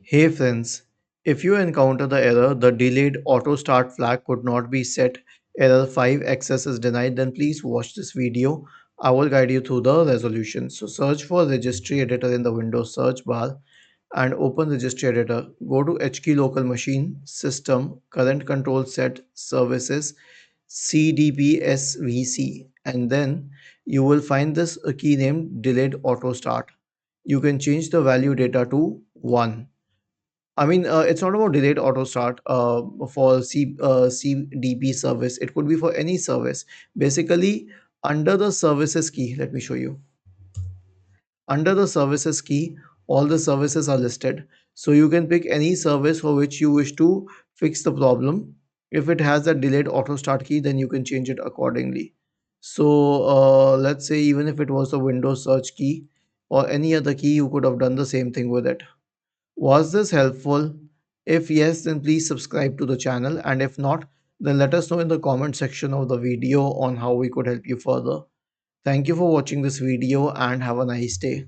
Hey friends, if you encounter the error, the delayed auto start flag could not be set, error 5 access is denied, then please watch this video. I will guide you through the resolution. So search for registry editor in the Windows search bar and open registry editor. Go to HKey local machine, system, current control set, services, CDPSVC, and then you will find this key named delayed auto start. You can change the value data to 1. It's not about delayed auto start for CDP service. It could be for any service. Basically, under the services key, let me show you. Under the services key, all the services are listed. So you can pick any service for which you wish to fix the problem. If it has a delayed auto start key, then you can change it accordingly. So let's say even if it was the Windows search key or any other key, you could have done the same thing with it. Was this helpful? If yes, then please subscribe to the channel, and if not, then let us know in the comment section of the video on how we could help you further. Thank you for watching this video and have a nice day.